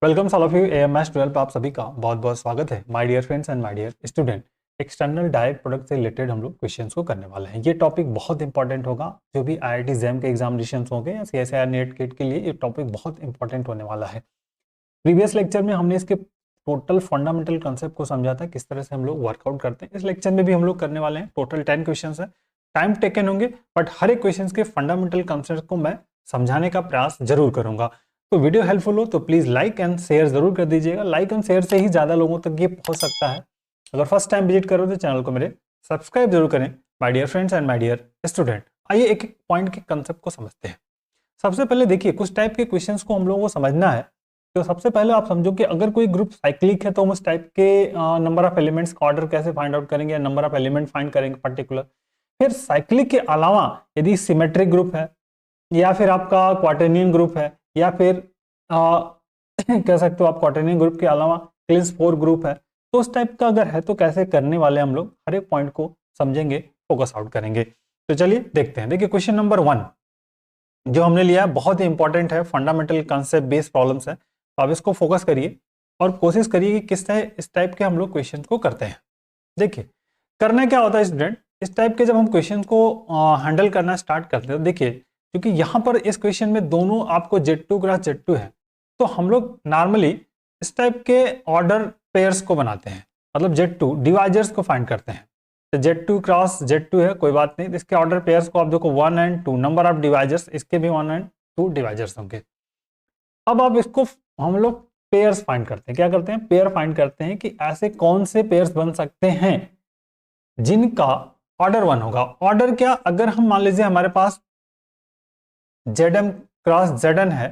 Welcome all of you AMS 12 पे आप सभी का बहुत बहुत स्वागत है my dear friends and my dear student. External direct product से रिलेटेड हम लोग क्वेश्चंस को करने वाले हैं। ये टॉपिक बहुत इंपॉर्टेंट होगा, जो भी आईआईटी जैम के एग्जामिनेशन होंगे या सीएसआईआर नेट केट के लिए ये टॉपिक बहुत इंपॉर्टेंट होने वाला है। प्रीवियस लेक्चर में हमने इसके टोटल फंडामेंटल कंसेप्ट को समझा था, किस तरह से हम लोग वर्कआउट करते हैं। इस लेक्चर में भी हम लोग करने वाले हैं। टोटल 10 क्वेश्चन है, टाइम टेकन होंगे, बट हर एक क्वेश्चन के फंडामेंटल कंसेप्ट को मैं समझाने का प्रयास जरूर करूंगा। तो वीडियो हेल्पफुल हो तो प्लीज लाइक एंड शेयर जरूर कर दीजिएगा। लाइक एंड शेयर से ही ज्यादा लोगों तक ये पहुंच सकता है। अगर फर्स्ट टाइम विजिट करो तो चैनल को मेरे सब्सक्राइब जरूर करें my dear friends and my dear student. आइए एक एक पॉइंट के कंसेप्ट को समझते हैं। सबसे पहले देखिए, कुछ टाइप के क्वेश्चंस को हम लोगों को समझना है। तो सबसे पहले आप समझो कि अगर कोई ग्रुप साइक्लिक है तो हम उस टाइप के नंबर ऑफ एलिमेंट्स का ऑर्डर कैसे फाइंड आउट करेंगे, नंबर ऑफ एलिमेंट फाइंड करेंगे पर्टिकुलर। फिर साइक्लिक के अलावा यदि सिमेट्रिक ग्रुप है या फिर आपका क्वार्टेनियन ग्रुप है या फिर कह सकते हो आप क्वार्टेनियन ग्रुप के अलावा क्लिस 4 ग्रुप है, तो उस टाइप का अगर है तो कैसे करने वाले हम लोग हर एक पॉइंट को समझेंगे, फोकस आउट करेंगे। तो चलिए देखते हैं। देखिए क्वेश्चन नंबर 1 जो हमने लिया है बहुत ही इंपॉर्टेंट है, फंडामेंटल कंसेप्ट बेस्ड प्रॉब्लम्स है। तो आप इसको फोकस करिए और कोशिश करिए कि किस तरह इस टाइप के हम लोग क्वेश्चन को करते हैं। देखिए करना क्या होता है स्टूडेंट, इस टाइप के जब हम क्वेश्चन को हैंडल करना स्टार्ट करते हैं, देखिए क्योंकि यहाँ पर इस क्वेश्चन में दोनों आपको Z2 क्रॉस Z2 है, तो हम लोग नॉर्मली इस टाइप के ऑर्डर पेयर्स को बनाते हैं, मतलब Z2 डिवाइजर्स को फाइंड करते हैं। तो Z2 क्रॉस Z2 है, कोई बात नहीं, इसके ऑर्डर पेयर्स को आप देखो 1 एंड 2, नंबर ऑफ डिवाइजर्स इसके भी 1 एंड 2 डिवाइजर्स होंगे। अब आप इसको हम लोग पेयर्स फाइंड करते हैं। क्या करते हैं? पेयर फाइंड करते हैं कि ऐसे कौन से पेयर्स बन सकते हैं जिनका ऑर्डर 1 होगा। ऑर्डर क्या, अगर हम मान लीजिए हमारे पास Zm क्रॉस Zn है,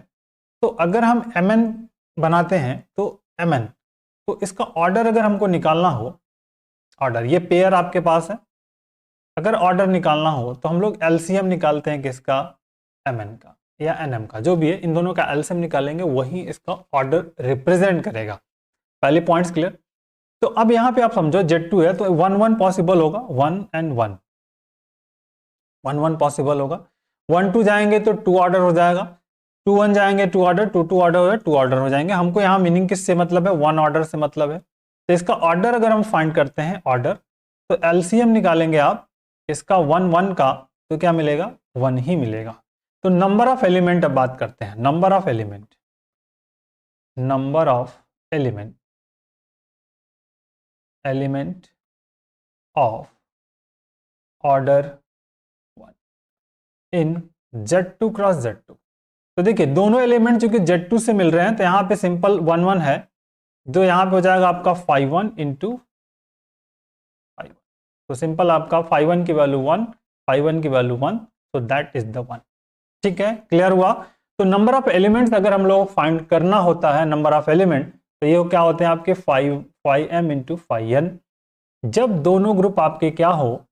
तो अगर हम Mn बनाते हैं तो Mn, तो इसका ऑर्डर अगर हमको निकालना हो, ऑर्डर ये पेयर आपके पास है, अगर ऑर्डर निकालना हो तो हम लोग एलसीएम निकालते हैं किसका, Mn का या Nm का, जो भी है इन दोनों का एलसीएम निकालेंगे, वही इसका ऑर्डर रिप्रेजेंट करेगा। पहले पॉइंट्स क्लियर। तो अब यहां पे आप समझो Z2 है तो 1 1 पॉसिबल होगा, 1 एंड 1 1 1 पॉसिबल होगा। 1 2 जाएंगे तो 2 ऑर्डर हो जाएगा, 2 1 जाएंगे 2 ऑर्डर, 2 2 ऑर्डर हो जाए 2 ऑर्डर हो जाएंगे। हमको यहाँ मीनिंग किससे मतलब है, 1 ऑर्डर से मतलब है। तो इसका ऑर्डर अगर हम फाइंड करते हैं ऑर्डर, तो एलसीएम निकालेंगे आप इसका 1 1 का, तो क्या मिलेगा, 1 ही मिलेगा। तो नंबर ऑफ एलिमेंट अब बात करते हैं। Number of element, number of element, element of order 1 in Z2 cross Z2। तो देखिए दोनों एलिमेंट चूंकि Z2 से मिल रहे हैं, तो यहां पे सिंपल 1 1 है, जो यहां पे हो जाएगा आपका 5 1 इंटू 5 1। तो सिंपल आपका 5 1 की वैल्यू 1, 5 1 की वैल्यू 1, तो दैट इज द 1। ठीक है, क्लियर हुआ। तो नंबर ऑफ एलिमेंट्स अगर हम लोग फाइंड करना होता है, नंबर ऑफ एलिमेंट, तो ये क्या होते हैं आपके 5m इंटू 5n, जब दोनों ग्रुप आपके क्या हो,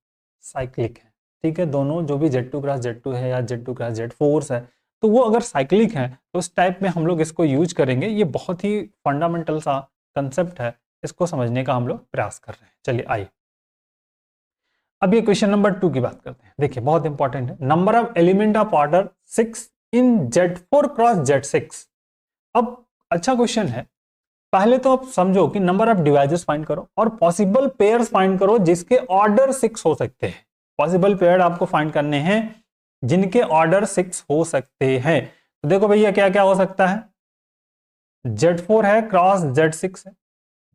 साइक्लिक है। ठीक है, दोनों जो भी Z2 क्रॉस Z2 है या Z2 क्रॉस Z4 है, तो वो अगर साइक्लिक है तो उस टाइप में हम लोग इसको यूज करेंगे। ये बहुत ही फंडामेंटल सा कंसेप्ट है, इसको समझने का हम लोग प्रयास कर रहे हैं। चलिए आइए अब ये क्वेश्चन नंबर 2 की बात करते हैं। देखिए बहुत इंपॉर्टेंट है, number of element of order 6 in Z4 cross Z6। अब अच्छा क्वेश्चन है, पहले तो आप समझो कि नंबर ऑफ डिवाइजर्स फाइंड करो और पॉसिबल पेयर्स फाइंड करो जिसके ऑर्डर 6 हो सकते हैं। पॉसिबल पेयर आपको फाइंड करने हैं जिनके ऑर्डर 6 हो सकते हैं। तो देखो भैया क्या क्या हो सकता है, Z4 है क्रॉस Z6 है।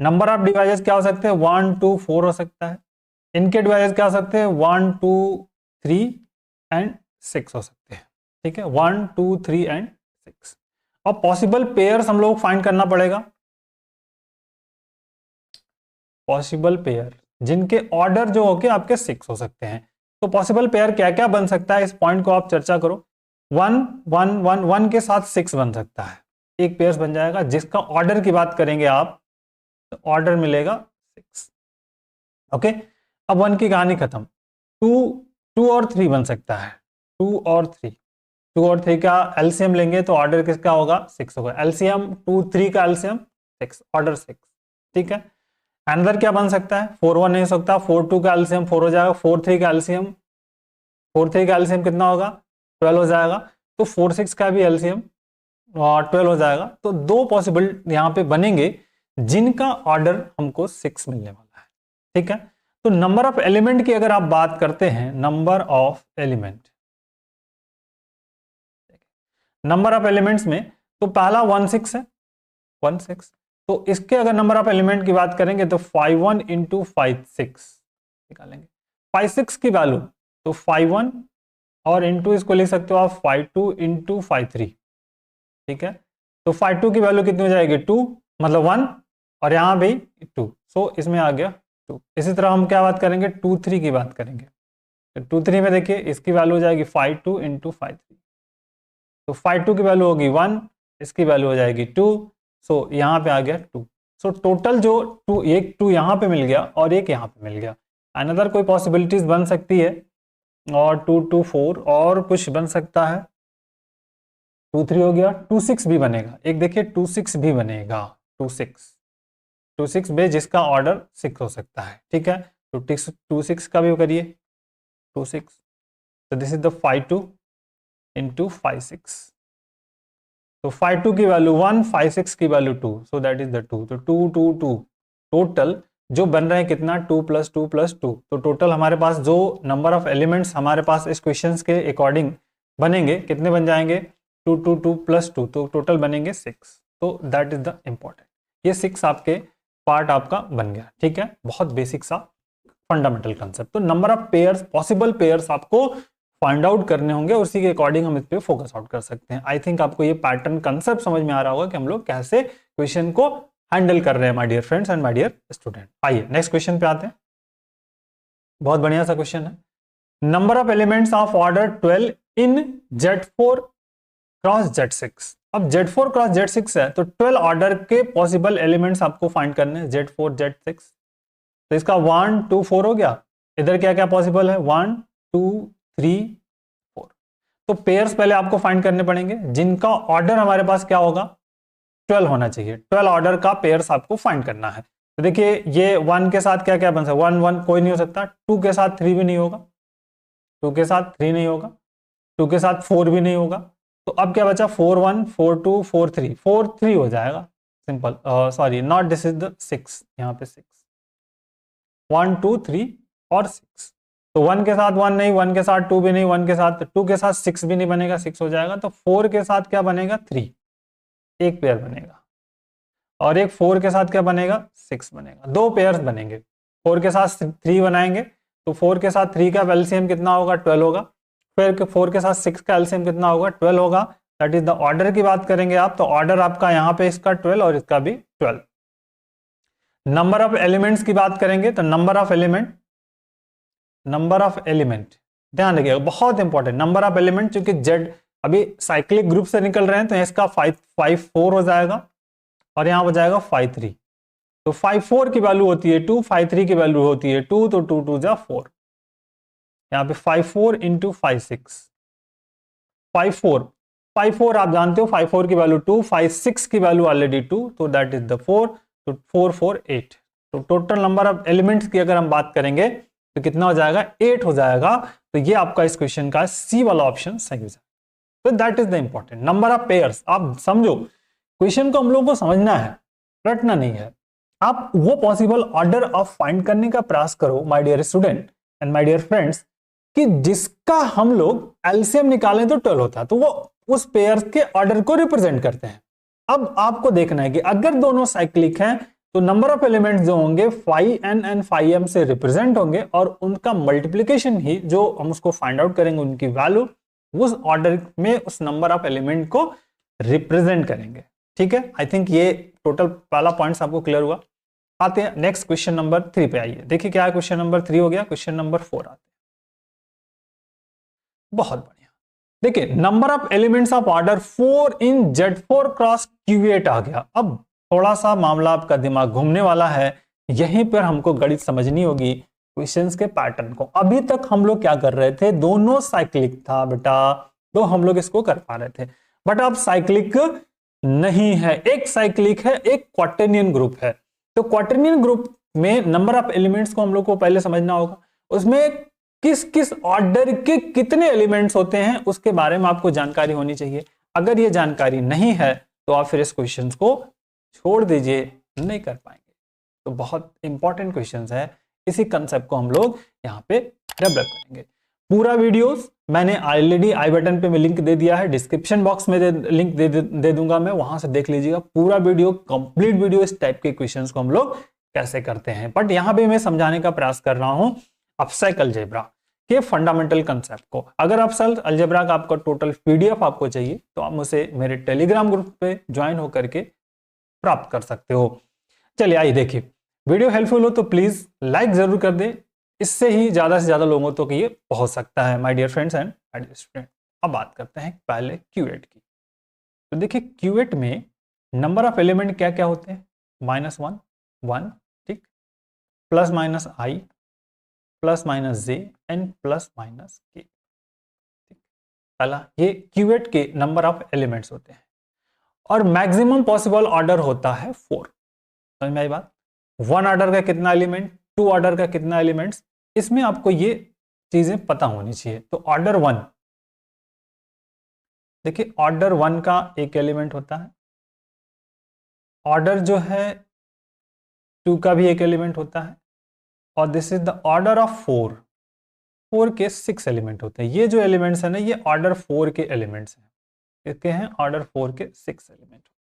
नंबर ऑफ डिवाइजर्स क्या हो सकते हैं, 1 2 4 हो सकता है। इनके डिवाइजर्स क्या हो सकते हैं, 1 2 3 एंड 6 हो सकते हैं। ठीक है, 1 2 3 एंड 6। और पॉसिबल पेयर्स हम लोग फाइंड करना पड़ेगा, पॉसिबल पेयर जिनके ऑर्डर जो होके आपके 6 हो सकते हैं। तो पॉसिबल पेयर क्या क्या बन सकता है, इस पॉइंट को आप चर्चा करो। 1 1 1 1 के साथ 6 बन सकता है, एक पेयर बन जाएगा। जिसका ऑर्डर की बात करेंगे आप, तो ऑर्डर मिलेगा 6। ओके, अब 1 की कहानी खत्म। 2 2 और 3 बन सकता है, 2 और 3, 2 और 3 का एलसीएम लेंगे तो ऑर्डर किसका होगा, 6 होगा। एलसीएम 2 3 का एलसीएम 6, ऑर्डर 6। ठीक है, अनदर क्या बन सकता है, 4 1 नहीं हो सकता, 4 2 का एलसीएम 4 हो जाएगा, 4 3 का एलसीएम, 4 3 का एलसीएम कितना होगा, 12 हो जाएगा। तो 4 6 का भी एलसीएम 12 हो जाएगा। तो दो पॉसिबल यहाँ पे बनेंगे जिनका ऑर्डर हमको 6 मिलने वाला है। ठीक है, तो नंबर ऑफ एलिमेंट की अगर आप बात करते हैं, नंबर ऑफ एलिमेंट्स में तो पहला 16 है, 16। तो इसके अगर नंबर ऑफ एलिमेंट की बात करेंगे तो 51 इंटू 56 निकालेंगे। 56 की वैल्यू तो 51 और इंटू इसको लिख सकते हो आप 52 इंटू 53। ठीक है, तो 52 की वैल्यू कितनी हो जाएगी 2, मतलब 1, और यहां भी 2, सो इसमें आ गया 2। इसी तरह हम क्या बात करेंगे 23 की बात करेंगे। तो 23 में देखिए इसकी वैल्यू हो जाएगी 52 इंटू 53। तो 52 की वैल्यू होगी 1, इसकी वैल्यू हो जाएगी 2, सो यहाँ पे आ गया 2। सो टोटल जो 2, एक 2 यहाँ पे मिल गया और एक यहाँ पे मिल गया। अनदर कोई पॉसिबिलिटीज बन सकती है, और 2 2 4 और कुछ बन सकता है। 2 3 हो गया, 2 6 भी बनेगा। एक देखिए 2 6 भी बनेगा, 2 6 में जिसका ऑर्डर 6 हो सकता है। ठीक है, तो 2 6 का भी करिए 2 6। तो दिस इज द 52 इंटू 56। तो 52 की वैल्यू 1, 56 की value 2, so that is the 2। तो 2 2 2 टोटल जो बन रहे हैं कितना 2 + 2 + 2। तो टोटल हमारे पास जो नंबर ऑफ एलिमेंट्स हमारे पास इस क्वेश्चंस के अकॉर्डिंग बनेंगे कितने बन जाएंगे 2 2 2 + 2, तो टोटल बनेंगे 6। तो दैट इज द इम्पोर्टेंट, ये 6 आपके पार्ट आपका बन गया। ठीक है, बहुत बेसिक सा फंडामेंटल कंसेप्ट। तो number of pairs, possible pairs आपको फाइंड आउट करने होंगे, उसी के अकॉर्डिंग हम इस पे फोकस आउट कर सकते हैं। आई थिंक आपको ये पैटर्न कंसेप्ट समझ में आ रहा होगा कि हम लोग कैसे क्वेश्चन को हैंडल कर रहे हैं my dear friends and my dear student. आइए नेक्स्ट क्वेश्चन पे आते हैं। बहुत बढ़िया सा क्वेश्चन है। Number of elements of order 12 in Z4 cross Z6। अब Z4 क्रॉस Z6 है, तो 12 ऑर्डर के पॉसिबल एलिमेंट्स आपको फाइंड करने हैं Z4 Z6। तो इसका 1 2 4 हो गया। इधर क्या क्या पॉसिबल है 1 2 3 4। तो पेयर्स पहले आपको फाइंड करने पड़ेंगे जिनका ऑर्डर हमारे पास क्या होगा 12 होना चाहिए। 12 ऑर्डर का पेयर्स आपको फाइंड करना है। तो देखिए ये 1 के साथ क्या क्या बन सकता है, 1 1 कोई नहीं हो सकता, 2 के साथ 3 भी नहीं होगा, 2 के साथ 3 नहीं होगा, 2 के साथ 4 भी नहीं होगा। तो अब क्या बचा 4 1 4 2 4 3, 4 3 हो जाएगा simple. Sorry not, this is the 6, यहाँ पे 6 1 2 3 और 6। तो 1 के साथ 1 नहीं, 1 के साथ 2 भी नहीं, 1 के साथ 2 के साथ 6 भी नहीं बनेगा, 6 हो जाएगा। तो 4 के साथ क्या बनेगा 3, एक पेयर बनेगा, और एक 4 के साथ क्या बनेगा 6 बनेगा, दो पेयर्स बनेंगे। 4 के साथ 3 बनाएंगे तो 4 के साथ 3 का एलसीएम कितना होगा 12 होगा। फिर 4 के साथ 6 का एलसीएम कितना होगा 12 होगा। दैट इज द ऑर्डर की बात करेंगे आप, तो ऑर्डर आपका यहाँ पे इसका 12 और इसका भी 12। नंबर ऑफ एलिमेंट्स की बात करेंगे तो नंबर ऑफ एलिमेंट ध्यान रखिएगा, बहुत इंपॉर्टेंट। नंबर ऑफ एलिमेंट क्योंकि जेड अभी साइक्लिक ग्रुप से निकल रहे हैं, तो इसका 5 4 हो जाएगा और यहां हो जाएगा 5 3। तो 5 4 की वैल्यू होती है 2, 5 3 की वैल्यू होती है 2, तो 2 2 जा 4। यहाँ पे 5 4 इंटू 5 6, 5 4 आप जानते हो 5 4 की वैल्यू 2, 5 6 की वैल्यू ऑलरेडी 2, तो दैट इज द 4। तो 4 4 8। तो टोटल नंबर ऑफ एलिमेंट्स की अगर हम बात करेंगे तो कितना हो जाएगा 8 हो जाएगा। तो ये आपका इस क्वेश्चन का सी वाला ऑप्शन सही हो जाएगा। तो that is the important number of pairs. आप समझो क्वेश्चन को हम लोगों को समझना है, रटना नहीं है। आप वो पॉसिबल ऑर्डर ऑफ फाइंड करने का प्रयास करो my dear student and my dear friends कि जिसका हम लोग एलसीएम निकालें तो 12 होता है, तो वो उस पेयर्स के ऑर्डर को रिप्रेजेंट करते हैं। अब आपको देखना है कि अगर दोनों साइक्लिक हैं तो नंबर ऑफ एलिमेंट्स जो होंगे 5n एंड 5m से रिप्रेजेंट होंगे, और उनका मल्टीप्लीकेशन ही जो हम उसको फाइंड आउट करेंगे उनकी वैल्यू उस ऑर्डर में उस नंबर ऑफ एलिमेंट को रिप्रेजेंट करेंगे। ठीक है, आई थिंक ये टोटल पहला पॉइंट्स आपको क्लियर हुआ। आते हैं नेक्स्ट क्वेश्चन नंबर 3 पे। आइए देखिए क्या है, क्वेश्चन नंबर 3 हो गया, क्वेश्चन नंबर 4 आते हैं। बहुत बढ़िया, देखिए number of elements of order 4 in Z4 cross Q8 आ गया। अब थोड़ा सा मामला आपका दिमाग घूमने वाला है, यहीं पर हमको गणित समझनी होगी क्वेश्चंस के पैटर्न को। अभी तक हम लोग क्या कर रहे थे, दोनों साइक्लिक था बेटा, तो हम लोग इसको कर पा रहे थे। बट अब साइक्लिक नहीं है, एक साइक्लिक है, एक क्वार्टेनियन ग्रुप है। तो क्वार्टेनियन ग्रुप में नंबर ऑफ एलिमेंट्स को हम लोग को पहले समझना होगा, उसमें किस किस ऑर्डर के कितने एलिमेंट्स होते हैं उसके बारे में आपको जानकारी होनी चाहिए। अगर ये जानकारी नहीं है तो आप फिर इस क्वेश्चन को छोड़ दीजिए, नहीं कर पाएंगे। तो बहुत इंपॉर्टेंट क्वेश्चन है, इसी कंसेप्ट को हम लोग यहाँ पे डेवलप करेंगे। पूरा वीडियोस मैंने ऑलरेडी आई बटन पे मैं लिंक दे दिया है, डिस्क्रिप्शन बॉक्स में लिंक दे दूंगा मैं, वहां से देख लीजिएगा पूरा वीडियो, कंप्लीट वीडियो इस टाइप के क्वेश्चंस को हम लोग कैसे करते हैं। बट यहाँ पे मैं समझाने का प्रयास कर रहा हूँ अपसाइक अलजेब्रा के फंडामेंटल कंसेप्ट को। अगर अपसाइक अलजेब्रा का आपका टोटल पीडीएफ आपको चाहिए तो आप मुझे मेरे टेलीग्राम ग्रुप पे ज्वाइन होकर के प्राप्त कर सकते हो। चलिए आइए देखिए, वीडियो हेल्पफुल हो तो प्लीज लाइक जरूर कर दे, इससे ही ज्यादा से ज्यादा लोगों तक ये पहुंच सकता है my dear friends and my dear student. अब बात करते हैं पहले क्यूएट की। तो देखिए क्यूएट में नंबर ऑफ एलिमेंट क्या क्या होते हैं, -1 1, ठीक, plus minus I, plus minus J and plus minus के। पहला ये क्यूएट के नंबर ऑफ एलिमेंट्स होते हैं और मैक्सिमम पॉसिबल ऑर्डर होता है 4। समझ में आई बात? 1 ऑर्डर का कितना एलिमेंट, 2 ऑर्डर का कितना एलिमेंट्स, इसमें आपको ये चीजें पता होनी चाहिए। तो ऑर्डर 1, देखिए ऑर्डर 1 का एक एलिमेंट होता है, ऑर्डर जो है 2 का भी एक एलिमेंट होता है, और this is the order of 4 के 6 एलिमेंट होते हैं। ये जो एलिमेंट्स है ना, ये ऑर्डर 4 के एलिमेंट्स हैं, इसके हैं ऑर्डर 4 के 6 एलिमेंट होते हैं।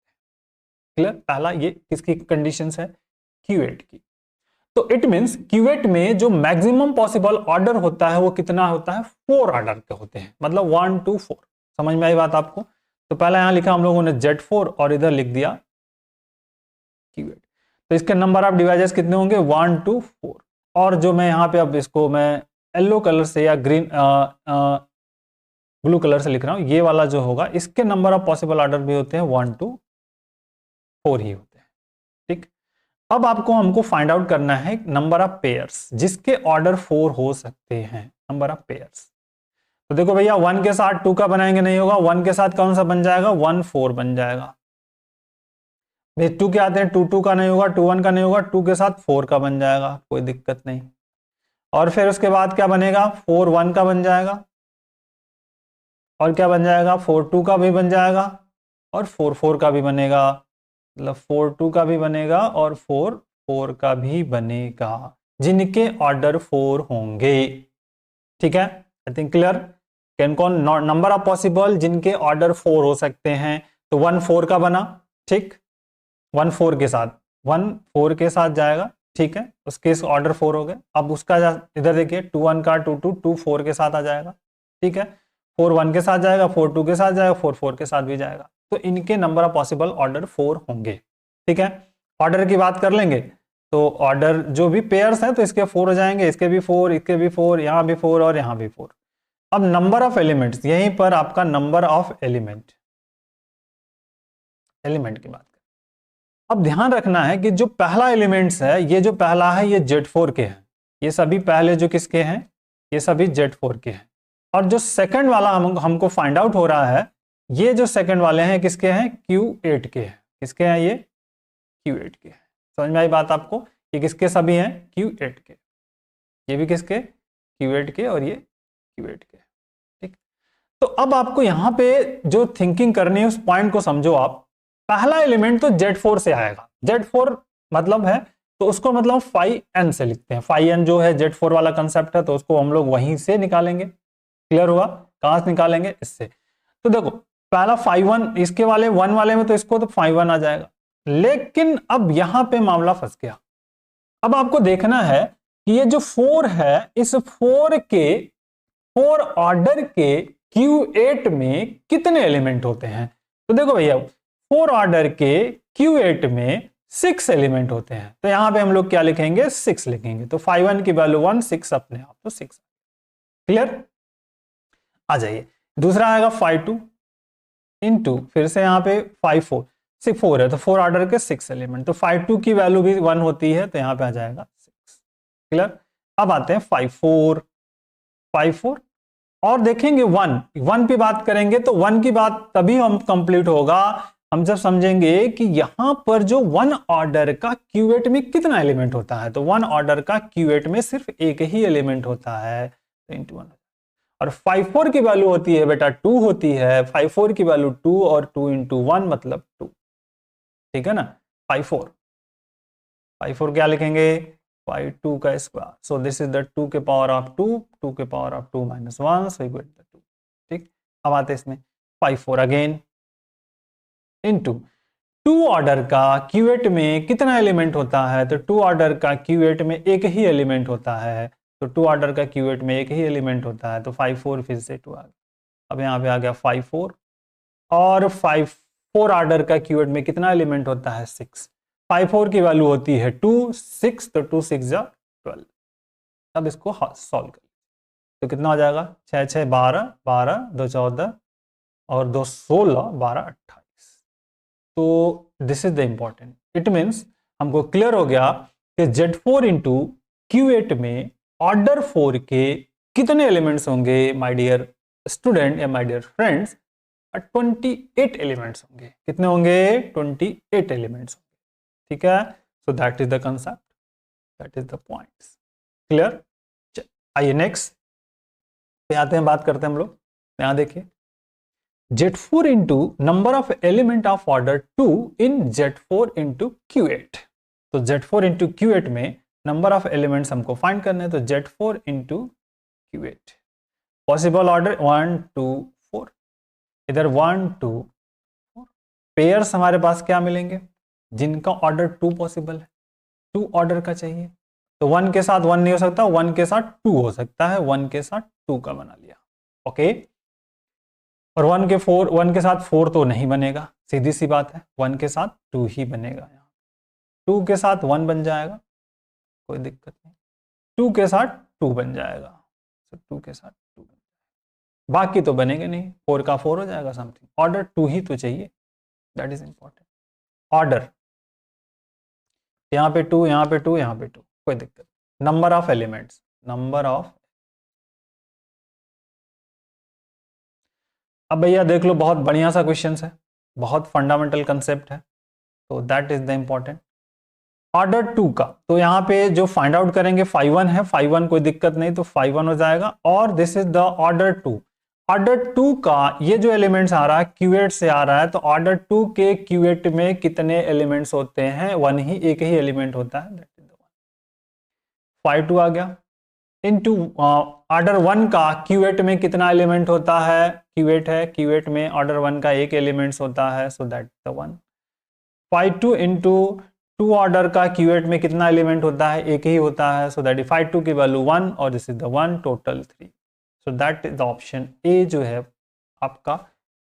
क्लियर? पहला ये किसकी कंडीशंस है, क्यूएट की। तो इट मींस क्यूएट में जो मैक्सिमम पॉसिबल ऑर्डर होता है वो कितना होता है, 4 ऑर्डर के होते हैं, मतलब 1 2 4। समझ में आई बात आपको? तो पहला यहां लिखा हम लोगों ने Z4 और इधर लिख दिया क्यूएट। तो इसके नंबर ऑफ डिवाइजर्स कितने होंगे, 1 2 4। और जो मैं यहाँ पे अब इसको मैं येलो कलर से या ग्रीन ब्लू कलर से लिख रहा हूं, ये वाला जो होगा इसके नंबर ऑफ पॉसिबल ऑर्डर भी होते हैं 1 2 4 ही होते हैं। ठीक, अब आपको हमको फाइंड आउट करना है नंबर ऑफ पेयर्स जिसके ऑर्डर 4 हो सकते हैं, नंबर ऑफ पेयर्स। तो देखो भैया 1 के साथ 2 का बनाएंगे नहीं होगा, 1 के साथ कौन सा बन जाएगा, 1 4 बन जाएगा। 2 के आते हैं 2 2 का नहीं होगा, 2 1 का नहीं होगा, 2 के साथ 4 का बन जाएगा, कोई दिक्कत नहीं। और फिर उसके बाद क्या बनेगा, 4 1 का बन जाएगा, और क्या बन जाएगा, 4 2 का भी बन जाएगा, और 4 4 का भी बनेगा, मतलब 4 2 का भी बनेगा और 4 4 का भी बनेगा, जिनके ऑर्डर 4 होंगे। ठीक है, आई थिंक क्लियर। कैन कौन नंबर ऑफ पॉसिबल जिनके ऑर्डर 4 हो सकते हैं, तो 1 4 का बना, ठीक, 1 4 के साथ 1 4 के साथ जाएगा, ठीक है, उसके ऑर्डर 4 हो गए। अब उसका इधर देखिए 2 1 का 2 2 2 4 के साथ आ जाएगा, ठीक है, 4 1 के साथ जाएगा, 4 2 के साथ जाएगा, 4 4 के साथ भी जाएगा। तो इनके नंबर ऑफ पॉसिबल ऑर्डर 4 होंगे। ठीक है, ऑर्डर की बात कर लेंगे तो ऑर्डर जो भी पेयर्स हैं तो इसके 4 हो जाएंगे, इसके भी 4, इसके भी 4, यहाँ भी 4 और यहाँ भी 4। अब नंबर ऑफ एलिमेंट्स, यहीं पर आपका नंबर ऑफ एलिमेंट की बात करें। अब ध्यान रखना है कि जो पहला एलिमेंट्स है, ये जो पहला है ये Z4 के हैं, ये सभी पहले जो किसके हैं, ये सभी Z4 के हैं। और जो सेकंड वाला हमको फाइंड आउट हो रहा है, ये जो सेकंड वाले हैं किसके हैं, Q8 के हैं। किसके हैं ये, Q8 के हैं। समझ में आई बात आपको, ये किसके सभी हैं, Q8 के, ये भी किसके, Q8 के, और ये Q8 के। ठीक, तो अब आपको यहां पे जो थिंकिंग करनी है उस पॉइंट को समझो आप। पहला एलिमेंट तो Z4 से आएगा, Z4 मतलब है तो उसको मतलब 5n से लिखते हैं। 5n जो है Z4 वाला कंसेप्ट है, तो उसको हम लोग वहीं से निकालेंगे। क्लियर हुआ, कहां से निकालेंगे, इससे। तो देखो पहला 5 1, इसके वाले 1 वाले में तो इसको तो 5 1 आ जाएगा, लेकिन अब यहां पे मामला फंस गया। अब आपको देखना है कि ये जो 4 है, इस 4 ऑर्डर के Q8 में कितने एलिमेंट होते हैं। तो देखो भैया 4 ऑर्डर के Q8 में 6 एलिमेंट होते हैं, तो यहां पे हम लोग क्या लिखेंगे, 6 लिखेंगे। तो 5 1 की वैल्यू 1, 6 अपने आप, तो 6। क्लियर, आ जाइए। दूसरा आएगा 5 2 इंटू, फिर से यहाँ पे 5 4, 6 4 है तो 4 ऑर्डर के 6 एलिमेंट, तो 5 2 की वैल्यू भी 1 होती है, तो यहाँ पे आ जाएगा 6। क्लियर, अब आते हैं 5 4 और देखेंगे 1 की बात करेंगे, तो 1 की बात तभी हम कंप्लीट होगा हम जब समझेंगे कि यहां पर जो 1 ऑर्डर का Q8 में कितना एलिमेंट होता है। तो 1 ऑर्डर का Q8 में सिर्फ एक ही एलिमेंट होता है, तो इंटू 1। और 5 4 की वैल्यू होती है बेटा 2 होती है, 5 4 की वैल्यू 2 और 2 इंटू 1 मतलब 2, ठीक है ना। 5 4 क्या लिखेंगे 5 2 का square, so this is the 2 के पावर ऑफ 2, 2 के power of 2 minus 1, so equal to 2, ठीक। अब आते हैं इसमें 5 4 अगेन इनटू 2 ऑर्डर का क्यूएट में कितना एलिमेंट होता है, तो 2 ऑर्डर का क्यूएट में एक ही एलिमेंट होता है, तो 2 ऑर्डर का क्यूएट में एक ही एलिमेंट होता है, तो 5 4 फिर से 2 आ गया। अब यहाँ पे आ गया 5 4 और 5 4 ऑर्डर का क्यूएट में कितना एलिमेंट होता है 6, 5 4 की वैल्यू होती है 2 6, तो 2 6 जा 12। अब इसको सॉल्व कर तो कितना हो जाएगा 6 6 12 12 2 14 और 2 16 12 28। तो this is the important, it means हमको क्लियर हो गया कि Z4 इंटू Q8 में ऑर्डर 4 के कितने एलिमेंट्स होंगे माय डियर स्टूडेंट या माय डियर फ्रेंड्स, 28 एलिमेंट्स होंगे। कितने होंगे 28 एलिमेंट्स होंगे, ठीक है। So that is the concept, that is the points, clear. आइए नेक्स्ट पे आते हैं, बात करते हैं हम लोग। यहां देखिए Z4 into number of element of order 2 in Z4 into Q8। तो Z4 into Q8 में number of elements हमको find करने हैं, तो Z4 into Q8 possible order 1 2 4, इधर 1 2 4 पेयर्स हमारे पास क्या मिलेंगे जिनका ऑर्डर 2 पॉसिबल है, 2 ऑर्डर का चाहिए, तो 1 के साथ 1 नहीं हो सकता, 1 के साथ 2 हो सकता है, 1 के साथ 2 का बना लिया, ओके। और 1 के साथ 4 तो नहीं बनेगा, सीधी सी बात है, 1 के साथ 2 ही बनेगा, यहाँ 2 के साथ 1 बन जाएगा, कोई दिक्कत नहीं, 2 के साथ 2 बन जाएगा, तो 2 के साथ 2 बन जाएगा, बाकी तो बनेंगे नहीं, 4 का 4 हो जाएगा समथिंग, ऑर्डर 2 ही तो चाहिए, दैट इज इंपॉर्टेंट। ऑर्डर यहाँ पे 2 यहाँ पे 2 यहाँ पे 2, कोई दिक्कत। Number of elements, number of, अब भैया देख लो बहुत बढ़िया सा क्वेश्चन है, बहुत फंडामेंटल कंसेप्ट है, तो that is the important. Order 2 का तो यहाँ पे जो फाइंड आउट करेंगे 5 1 है, 5 1 कोई दिक्कत नहीं, तो 5 1 हो जाएगा, और this is the order 2। Order 2 का ये जो एलिमेंट्स आ रहा है Q8 से आ रहा है, तो ऑर्डर 2 के Q8 में कितने एलिमेंट्स होते हैं, 1 ही, एक ही एलिमेंट होता है, दैट इज द 1। 5 2 आ गया इनटू ऑर्डर 1 का Q8 में कितना एलिमेंट होता है, Q8 है, Q8 में ऑर्डर 1 का एक एलिमेंट्स होता है, so that the 1। 5 2 into 2 order का Q8 में कितना एलिमेंट होता है, एक ही होता है, सो दैट 5 2 की वैल्यू 1 और this is the 1, total 3, so that is the option A जो है आपका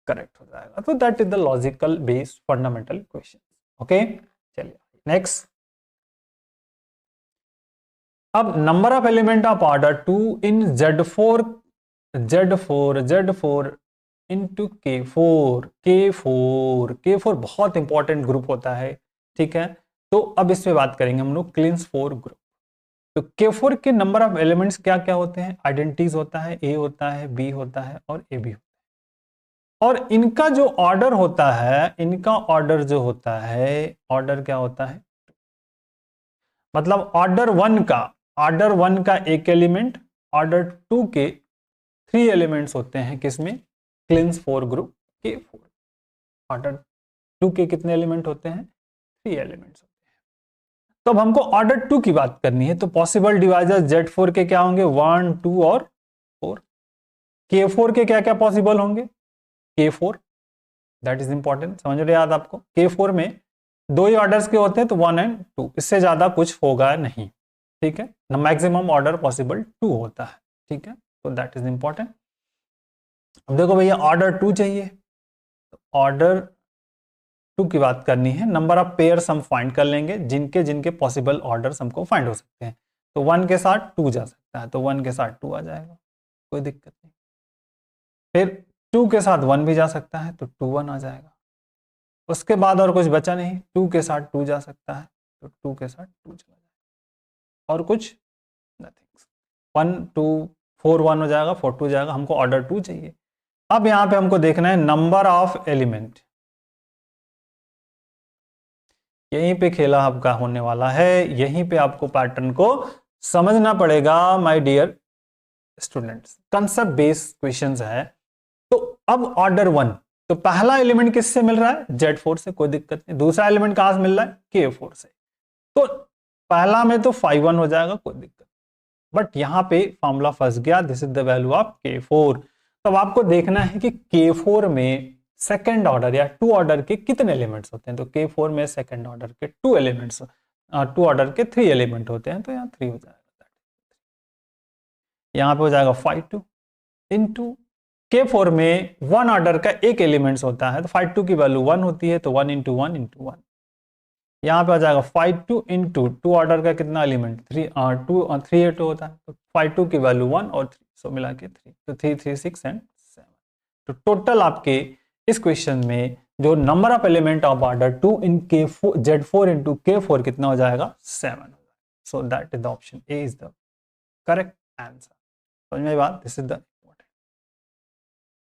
करेक्ट हो जाएगा। तो that is the logical based fundamental question, okay. चलिए नेक्स्ट, अब number of element of order 2 in Z4 into K4 बहुत इंपॉर्टेंट ग्रुप होता है, ठीक है। तो अब इस पे बात करेंगे हम लोग क्लिंस 4 ग्रुप। तो K4 के नंबर ऑफ एलिमेंट्स क्या क्या होते हैं, आइडेंटिटीज होता है, A होता है, B होता है और AB होता है, और इनका जो ऑर्डर होता है, इनका ऑर्डर जो होता है, ऑर्डर क्या होता है, मतलब ऑर्डर 1 का एक एलिमेंट, ऑर्डर 2 के 3 एलिमेंट्स होते हैं, किसमें, क्लिंस 4 ग्रुप K4। ऑर्डर 2 के कितने एलिमेंट होते हैं, 3 एलिमेंट्स होते हैं। तो अब हमको ऑर्डर 2 की बात करनी है, तो पॉसिबल डिवाइजर Z4 के क्या होंगे, 1 2 और 4। K4 के क्या क्या पॉसिबल होंगे, K4 दैट इज इंपॉर्टेंट, समझ रहे याद आपको, K4 में 2 ही ऑर्डर्स के होते हैं, तो 1 एंड 2, इससे ज्यादा कुछ होगा नहीं, ठीक है ना, मैक्सिमम ऑर्डर पॉसिबल 2 होता है, ठीक है, तो दैट इज इंपॉर्टेंट। अब देखो भैया ऑर्डर 2 चाहिए, तो ऑर्डर 2 की बात करनी है, नंबर ऑफ पेयर्स हम फाइंड कर लेंगे, जिनके जिनके पॉसिबल ऑर्डर्स हमको फाइंड हो सकते हैं, तो 1 के साथ 2 जा सकता है, तो 1 के साथ 2 आ जाएगा, कोई दिक्कत नहीं। फिर 2 के साथ 1 भी जा सकता है, तो 2 1 आ जाएगा, उसके बाद और कुछ बचा नहीं, 2 के साथ 2 जा सकता है, तो 2 के साथ 2 चला जाएगा, और कुछ नथिंग, 1 2 4 1 हो जाएगा, 4 2 हो जाएगा, हमको ऑर्डर 2 चाहिए। अब यहां पे हमको देखना है नंबर ऑफ एलिमेंट, यहीं पे खेला आपका होने वाला है, यहीं पे आपको पैटर्न को समझना पड़ेगा my dear students concept based questions है। तो अब ऑर्डर 1, तो पहला एलिमेंट किससे मिल रहा है? Z4 से, कोई दिक्कत नहीं। दूसरा एलिमेंट कहां से मिल रहा है? K4 से। तो पहला में तो 5 1 हो जाएगा, कोई दिक्कत, बट यहां पे फॉर्मूला फंस गया, this is the value of K4। तब आपको देखना है कि K4 में सेकंड ऑर्डर या 2 ऑर्डर के कितने एलिमेंट्स होते हैं। तो K4 में सेकंड ऑर्डर के 2 एलिमेंट्स, 2 ऑर्डर के 3 एलिमेंट होते हैं, तो यहाँ 3 हो जाएगा। यहाँ पे हो जाएगा 5 2 इंटू K4 में 1 ऑर्डर का एक एलिमेंट्स होता है, तो 5 2 की वैल्यू 1 होती है, तो 1 इंटू 1 इंटू 1। यहाँ पे आ जाएगा 5 2 इंटू 2 ऑर्डर का कितना एलिमेंट? 3 3 8 होता है, तो 5 2 की वैल्यू 1 और 3, सो मिला के 3, तो 3 3 6 एंड 7। तो टोटल आपके इस क्वेश्चन में जो number of element of order 2 in K4 Z4 into K4 कितना हो जाएगा? 7। So that is the option A is the correct answer. समझ में बात? This is the important.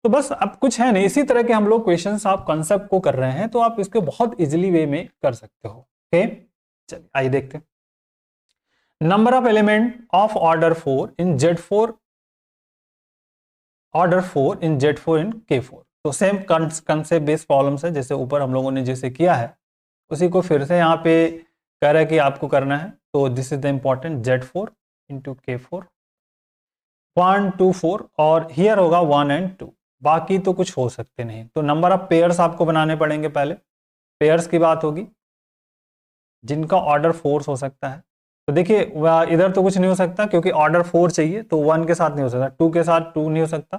तो बस अब कुछ है नहीं, इसी तरह के हम लोग क्वेश्चंस आप कंसेप्ट को कर रहे हैं, तो आप इसको बहुत इजीली वे में कर सकते हो। ओके, चलिए आइए देखते हैं। Number of element of order 4 in Z4, order 4 in Z4 in K4। तो सेम कंसेप्ट बेस्ड प्रॉब्लम्स है, जैसे ऊपर हम लोगों ने जैसे किया है उसी को फिर से यहाँ पे कह रहा है कि आपको करना है। तो this is the important, Z4 into K4 1 2 4, और हियर होगा 1 एंड 2, बाकी तो कुछ हो सकते नहीं। तो नंबर ऑफ पेयर्स आपको बनाने पड़ेंगे, पहले पेयर्स की बात होगी जिनका ऑर्डर 4 हो सकता है। तो देखिए इधर तो कुछ नहीं हो सकता क्योंकि ऑर्डर 4 चाहिए, तो 1 के साथ नहीं हो सकता, 2 के साथ 2 नहीं हो सकता,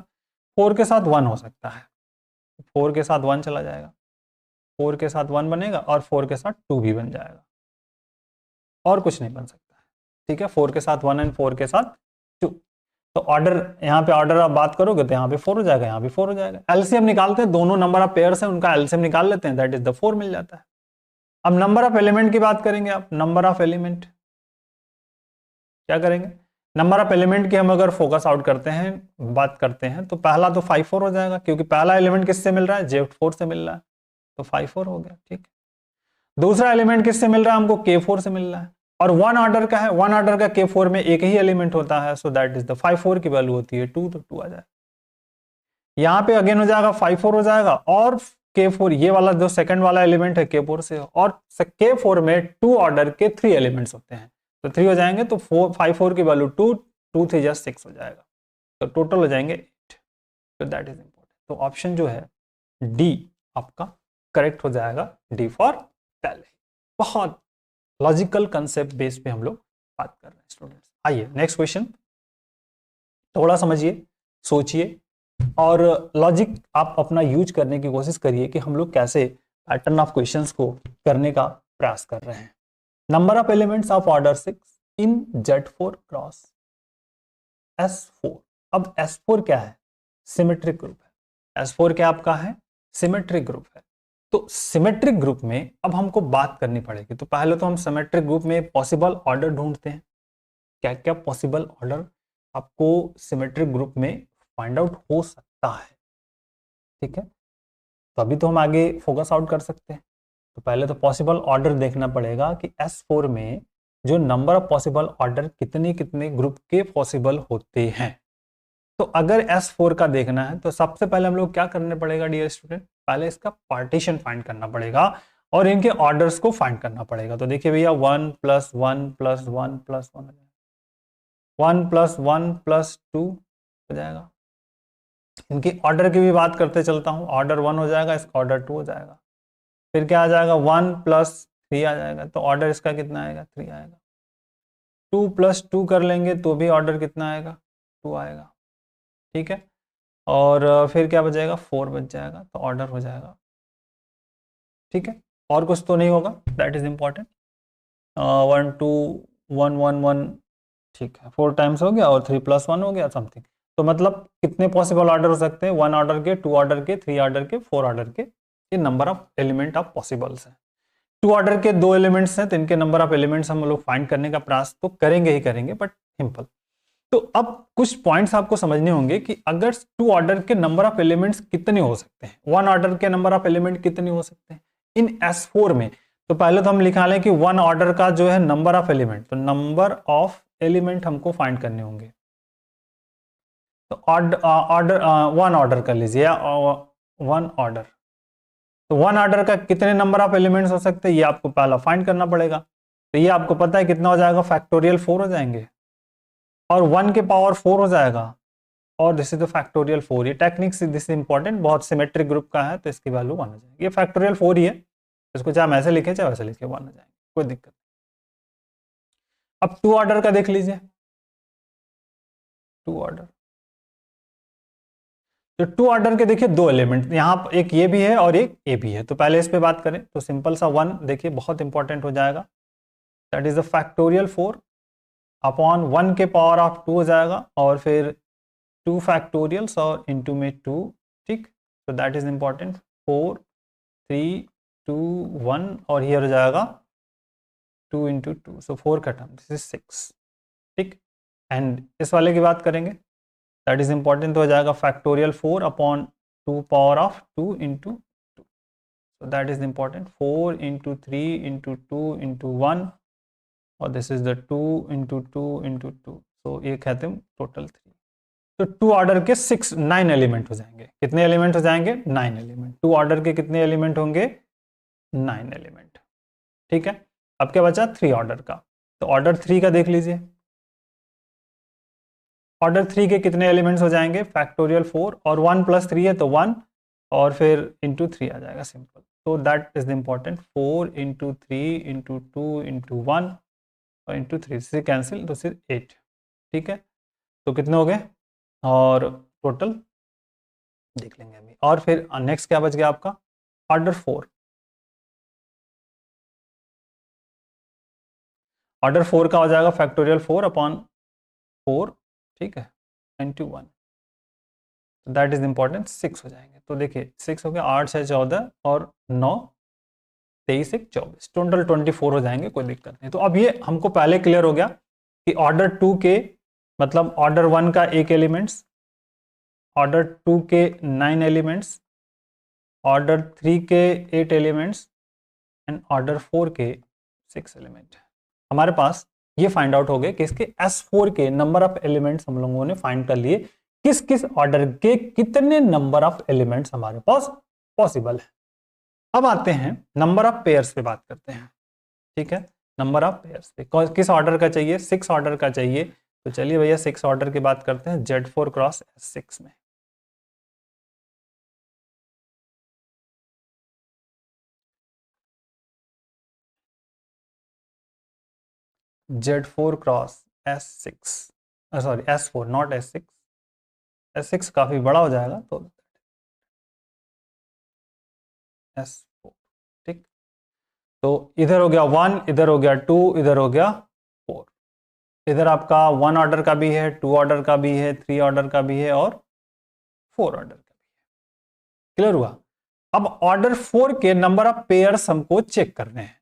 4 के साथ 1 हो सकता है। 4 के साथ 1 चला जाएगा, 4 के साथ 1 बनेगा और 4 के साथ 2 भी बन जाएगा, और कुछ नहीं बन सकता है। ठीक है, 4 के साथ 1 एंड 4 के साथ 2। तो ऑर्डर, यहाँ पे ऑर्डर आप बात करोगे तो यहाँ पे 4 हो जाएगा, यहाँ भी 4 हो जाएगा। एलसीएम निकालते हैं, दोनों नंबर ऑफ पेयर्स हैं उनका एलसीएम निकाल लेते हैं, दैट इज द 4 मिल जाता है। अब नंबर ऑफ एलिमेंट की बात करेंगे आप। नंबर ऑफ एलिमेंट क्या करेंगे? नंबर ऑफ एलिमेंट की हम अगर फोकस आउट करते हैं, बात करते हैं, तो पहला तो 5 4 हो जाएगा क्योंकि पहला एलिमेंट किससे मिल रहा है? Z4 से मिल रहा है, तो 5 4 हो गया। ठीक है, दूसरा एलिमेंट किससे मिल रहा है? हमको K4 से मिल रहा है, और 1 ऑर्डर का है, 1 ऑर्डर का K4 में एक ही एलिमेंट होता है, सो दैट इज द 5 4 की वैल्यू होती है 2, तो 2 आ जाएगा। यहाँ पे अगेन हो जाएगा 5 4 हो जाएगा, और K4 ये वाला जो सेकंड वाला एलिमेंट है K4 से, और K4 में 2 ऑर्डर के 3 एलिमेंट्स होते हैं, तो 3 हो जाएंगे, तो 5 4 की वैल्यू 2 2 3 just 6 हो जाएगा, तो टोटल हो जाएंगे 8। तो दैट इज इंपॉर्टेंट। तो ऑप्शन जो है डी आपका करेक्ट हो जाएगा, डी फॉर पहले। बहुत लॉजिकल कंसेप्ट बेस पे हम लोग बात कर रहे हैं स्टूडेंट्स। आइए नेक्स्ट क्वेश्चन, थोड़ा समझिए, सोचिए, और लॉजिक आप अपना यूज करने की कोशिश करिए कि हम लोग कैसे पैटर्न ऑफ क्वेश्चंस को करने का प्रयास कर रहे हैं। Number of elements of order 6 in Z4 cross S4। अब S4 क्या है? सिमेट्रिक ग्रुप है। S4 क्या आपका है? सिमेट्रिक ग्रुप है। तो सिमेट्रिक ग्रुप में अब हमको बात करनी पड़ेगी। तो पहले तो हम सिमेट्रिक ग्रुप में पॉसिबल ऑर्डर ढूंढते हैं, क्या क्या पॉसिबल ऑर्डर आपको सिमेट्रिक ग्रुप में फाइंड आउट हो सकता है। ठीक है, तो अभी तो हम आगे फोकस आउट कर सकते हैं। तो पहले तो पॉसिबल ऑर्डर देखना पड़ेगा कि S4 में जो नंबर ऑफ पॉसिबल ऑर्डर कितने कितने ग्रुप के पॉसिबल होते हैं। तो अगर S4 का देखना है तो सबसे पहले हम लोग क्या करने पड़ेगा डियर स्टूडेंट? पहले इसका पार्टीशन फाइंड करना पड़ेगा और इनके ऑर्डर्स को फाइंड करना पड़ेगा। तो देखिए भैया 1 + 1 + 1 + 1 1 + 1 + 2 हो जाएगा। इनकी ऑर्डर की भी बात करते चलता हूं, ऑर्डर 1 हो जाएगा, इसका ऑर्डर 2 हो जाएगा, फिर क्या आ जाएगा 1 + 3 आ जाएगा, तो ऑर्डर इसका कितना आएगा? 3 आएगा। 2 + 2 कर लेंगे तो भी ऑर्डर कितना आएगा? 2 आएगा। ठीक है, और फिर क्या बचेगा? 4 बच जाएगा, तो ऑर्डर हो जाएगा। ठीक है, और कुछ तो नहीं होगा, दैट इज इंपॉर्टेंट। 1 2 1 1 1, ठीक है, 4 टाइम्स हो गया, और 3 + 1 हो गया समथिंग। तो मतलब कितने पॉसिबल ऑर्डर हो सकते हैं? 1 ऑर्डर के, 2 ऑर्डर के, 3 ऑर्डर के, 4 ऑर्डर के। ये number of element of possibles है। 2 ऑर्डर के 2 एलिमेंट्स हैं, तो इनके नंबर ऑफ एलिमेंट्स हम लोग फाइंड करने का प्रयास तो करेंगे ही करेंगे, बट सिंपल। तो अब कुछ पॉइंट्स आपको समझने होंगे कि अगर 2 ऑर्डर के नंबर ऑफ एलिमेंट्स कितने हो सकते हैं, 1 ऑर्डर के नंबर ऑफ एलिमेंट कितने हो सकते हैं इन S4 में। तो पहले तो हम लिखा लें कि 1 ऑर्डर का जो है नंबर ऑफ एलिमेंट, तो नंबर ऑफ एलिमेंट हमको फाइंड करने होंगे। ऑर्डर वन ऑर्डर कर लीजिए, या वन ऑर्डर। तो वन ऑर्डर का कितने नंबर ऑफ एलिमेंट्स हो सकते हैं, ये आपको पहला फाइंड करना पड़ेगा। तो ये आपको पता है कितना हो जाएगा, फैक्टोरियल 4 हो जाएंगे, और 1 के पावर 4 हो जाएगा, और दिस इज द फैक्टोरियल 4। ये टेक्निक्स दिस इंपॉर्टेंट, बहुत सिमेट्रिक ग्रुप का है, तो इसकी वैल्यू 1 हो जाएगी। ये फैक्टोरियल 4 ही है, इसको चाहे हम ऐसे लिखे चाहे वैसे लिखे 1 हो जाएंगे, कोई दिक्कत नहीं। अब 2 ऑर्डर का देख लीजिए, 2 ऑर्डर। तो 2 ऑर्डर के देखिए 2 एलिमेंट, यहाँ एक ये भी है और एक ए भी है। तो पहले इस पे बात करें तो सिंपल सा 1 देखिए बहुत इंपॉर्टेंट हो जाएगा, that is the factorial 4 upon 1 के पावर ऑफ 2 हो जाएगा, और फिर 2 फैक्टोरियल्स और इनटू में 2, ठीक। तो दैट इज इंपॉर्टेंट, 4 3 2 1, और हियर हो जाएगा 2 इंटू 2, सो 4 का टर्म, दिस इज 6, ठीक। एंड इस वाले की बात करेंगे, दैट इज इंपॉर्टेंट, तो हो जाएगा factorial 4 upon 2 power of 2 into 2, so that is important, 4 into 3 into 2 into 1, और this is the 2 into 2 into 2, सो ये कहते हैं टोटल 3। तो 2 ऑर्डर के 9 एलिमेंट हो जाएंगे। कितने एलिमेंट हो जाएंगे, 9 एलिमेंट। 2 ऑर्डर के कितने एलिमेंट होंगे, 9 एलिमेंट, ठीक है। अब क्या बचा, 3 ऑर्डर का। तो ऑर्डर 3 का देख लीजिए, ऑर्डर 3 के कितने एलिमेंट्स हो जाएंगे, फैक्टोरियल 4, और 1 प्लस 3 है तो 1, और फिर इंटू 3 आ जाएगा, सिंपल। तो that is important, 4 into 3 into 2 into 1 और इंटू 3 से कैंसिल, तो सिर्फ 8, ठीक है। तो कितने हो गए, और टोटल देख लेंगे अभी। और फिर नेक्स्ट क्या बच गया आपका, ऑर्डर 4। ऑर्डर 4 का हो जाएगा फैक्टोरियल 4 अपॉन 4, ठीक है, इंटू 1, दैट इज इंपॉर्टेंट, 6 हो जाएंगे। तो देखिए 6 हो गया, 8 6 14 और 9 23 1 24, टोटल 24 हो जाएंगे, कोई दिक्कत नहीं। तो अब ये हमको पहले क्लियर हो गया कि ऑर्डर 2 के मतलब ऑर्डर 1 का 1 एलिमेंट्स, ऑर्डर 2 के 9 एलिमेंट्स, ऑर्डर 3 के 8 एलिमेंट्स, एंड ऑर्डर 4 के 6 एलिमेंट। हमारे पास ये फाइंड आउट हो गए कि इसके S4 के नंबर ऑफ एलिमेंट्स हम लोगों ने फाइंड कर लिए, किस किस ऑर्डर के कितने नंबर ऑफ एलिमेंट्स हमारे पास पॉसिबल है। अब आते हैं नंबर ऑफ पेयर्स पे बात करते हैं, ठीक है। नंबर ऑफ पेयर्स पे किस ऑर्डर का चाहिए, 6 ऑर्डर का चाहिए। तो चलिए भैया 6 ऑर्डर की बात करते हैं, Z4 क्रॉस S6 में। Z4 cross S6, sorry S4 not S6, S6 काफी बड़ा हो जाएगा, तो S4, ठीक। तो इधर हो गया 1, इधर हो गया 2, इधर हो गया 4। इधर आपका 1 ऑर्डर का भी है, 2 ऑर्डर का भी है, 3 ऑर्डर का भी है, और 4 ऑर्डर का भी है। क्लियर हुआ। अब ऑर्डर 4 के नंबर ऑफ पेयर्स हमको चेक करने हैं,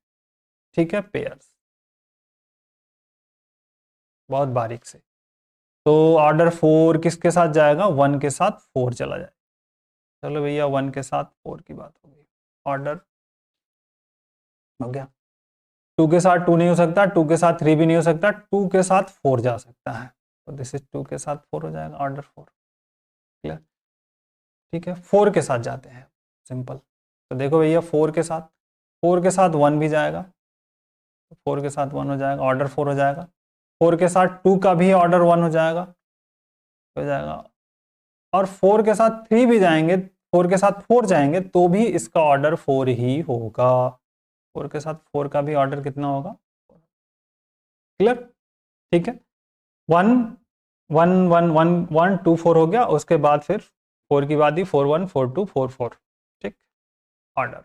ठीक है, पेयर्स बहुत बारीक से। तो ऑर्डर 4 किसके साथ जाएगा, 1 के साथ 4 चला जाएगा। चलो भैया 1 के साथ 4 की बात हो गई, ऑर्डर हो गया। 2 के साथ 2 नहीं हो सकता, 2 के साथ 3 भी नहीं हो सकता, 2 के साथ 4 जा सकता है, तो दिस इज 2 के साथ 4 हो जाएगा, ऑर्डर 4। क्लियर, ठीक है। 4 के साथ जाते हैं, सिंपल। तो देखो भैया 4 के साथ 1 भी जाएगा, 4 के साथ 1 हो जाएगा, ऑर्डर 4 हो जाएगा। 4 के साथ 2 का भी ऑर्डर 1 हो जाएगा, और 4 के साथ 3 भी जाएंगे, 4 के साथ 4 जाएंगे तो भी इसका ऑर्डर 4 ही होगा। 4 के साथ 4 का भी ऑर्डर कितना होगा, क्लियर, ठीक है। 1 1 1 1 1 2 4 हो गया, उसके बाद फिर 4 की बात ही, 4 1 4 2 4 4, ठीक, order.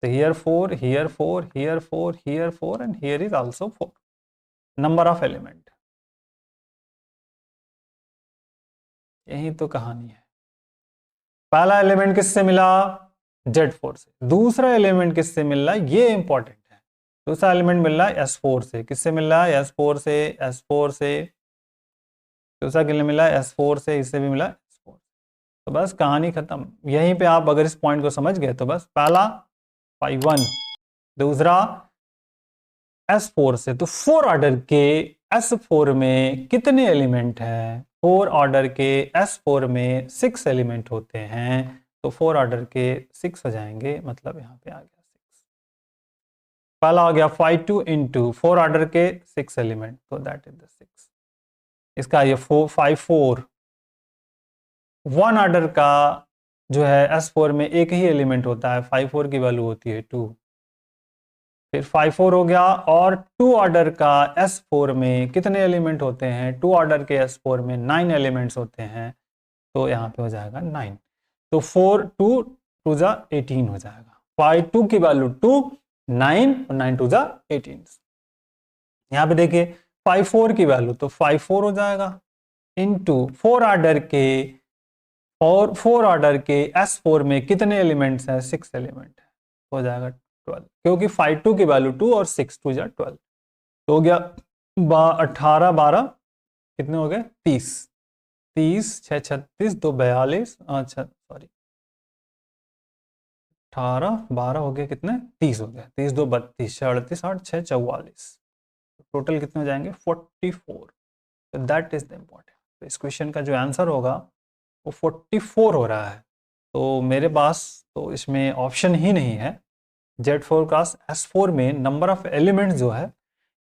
So here 4, here 4, here 4, here 4, and here is also 4. Number of element. यही तो कहानी है। पहला एलिमेंट किससे मिला, Z4 से। दूसरा एलिमेंट किससे मिल रहा है, ये इंपॉर्टेंट है। दूसरा एलिमेंट मिल रहा है S4 से। किससे मिल रहा है, S4 से, S4 से। दूसरा किससे मिला है, S4 से, इससे भी मिला S4। तो बस कहानी खत्म। यहीं पे आप अगर इस पॉइंट को समझ गए तो बस, पहला 1, दूसरा S4 से। तो 4 ऑर्डर के S4 में कितने एलिमेंट हैं, 4 ऑर्डर के S4 में 6 एलिमेंट होते हैं, तो 4 ऑर्डर के 6 हो जाएंगे, मतलब यहाँ पे आ गया 6। पहला हो गया 52 इंटू 4 ऑर्डर के 6 एलिमेंट, तो दैट इज द 6। इसका ये 54 1 ऑर्डर का जो है S4 में एक ही एलिमेंट होता है, 54 की वैल्यू होती है 2। फिर 54 हो गया, और 2 ऑर्डर का S4 में कितने एलिमेंट होते हैं? 2 ऑर्डर के S4 में 9 एलिमेंट्स होते हैं, तो यहाँ पे हो जाएगा 9। तो 4 2 2 जा 18 हो जाएगा। 52 की वैल्यू 2, 9 और 9 2 जा 18। यहाँ पे देखिए 54 की वैल्यू तो 54 हो जाएगा, इनटू 4 ऑर्डर के, और 4 ऑर्डर के S4 में कितने एलिमेंट्स हैं? 6 एलिमेंट है, हो जाएगा 12, क्योंकि 52 की वैल्यू 2 और 6 2 जा 12, तो हो गया 18 12 कितने हो गए? 30 30 6 36 2 42, अच्छा सॉरी 18 12 हो गए कितने? 30 हो गया, 30 2 32 38 8 6 44, टोटल कितने हो जाएंगे? 44। तो दैट इज द इम्पोर्टेंट। तो इस क्वेश्चन का जो आंसर होगा वो 44 हो रहा है। तो मेरे पास तो इसमें ऑप्शन ही नहीं है। Z4 क्लास S4 में नंबर ऑफ एलिमेंट्स जो है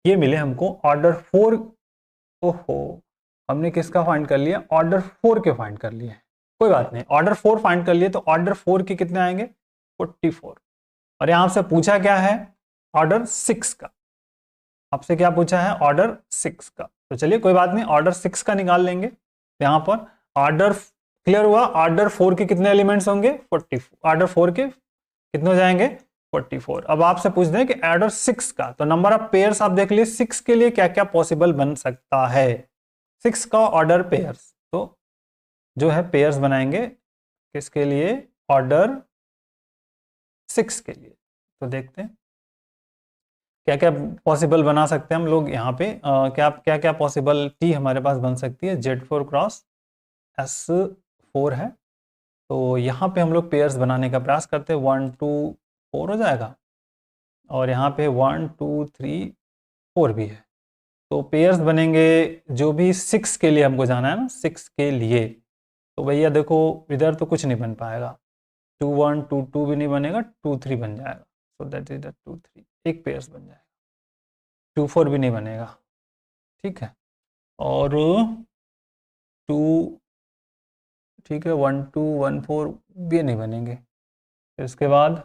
ये मिले हमको ऑर्डर 4। ओहो, हमने किसका फाइंड कर लिया? ऑर्डर 4 के फाइंड कर लिए। कोई बात नहीं, ऑर्डर 4 फाइंड कर लिए तो ऑर्डर 4 के कितने आएंगे? 44। और यहां से पूछा क्या है? ऑर्डर 6 का। आपसे क्या पूछा है? ऑर्डर 6 का। तो चलिए कोई बात नहीं, ऑर्डर 6 का निकाल लेंगे। यहां पर ऑर्डर क्लियर हुआ। ऑर्डर 4 के कितने एलिमेंट्स होंगे? 44। ऑर्डर 4 के कितने हो जाएंगे? 44। अब आपसे पूछ दें कि ऑर्डर 6 का, तो नंबर ऑफ पेयर्स आप देख लिए 6 के लिए क्या क्या पॉसिबल बन सकता है। 6 का ऑर्डर पेयर्स, तो जो है पेयर्स बनाएंगे किसके लिए? ऑर्डर 6 के लिए। तो देखते हैं क्या क्या पॉसिबल बना सकते हैं हम लोग यहाँ पे। क्या क्या क्या पॉसिबिलिटी हमारे पास बन सकती है? Z4 क्रॉस S4 है, तो यहाँ पे हम लोग पेयर्स बनाने का प्रयास करते हैं। 1 2 4 हो जाएगा, और यहाँ पे 1 2 3 4 भी है, तो पेयर्स बनेंगे। जो भी 6 के लिए हमको जाना है ना, 6 के लिए, तो भैया देखो इधर तो कुछ नहीं बन पाएगा। 2 1 2 2 भी नहीं बनेगा, 2 3 बन जाएगा, सो दैट इज द 2 3, एक पेयर्स बन जाएगा। 2 4 भी नहीं बनेगा, ठीक है। और 2, ठीक है, 1 2 1 4 भी नहीं बनेंगे। इसके बाद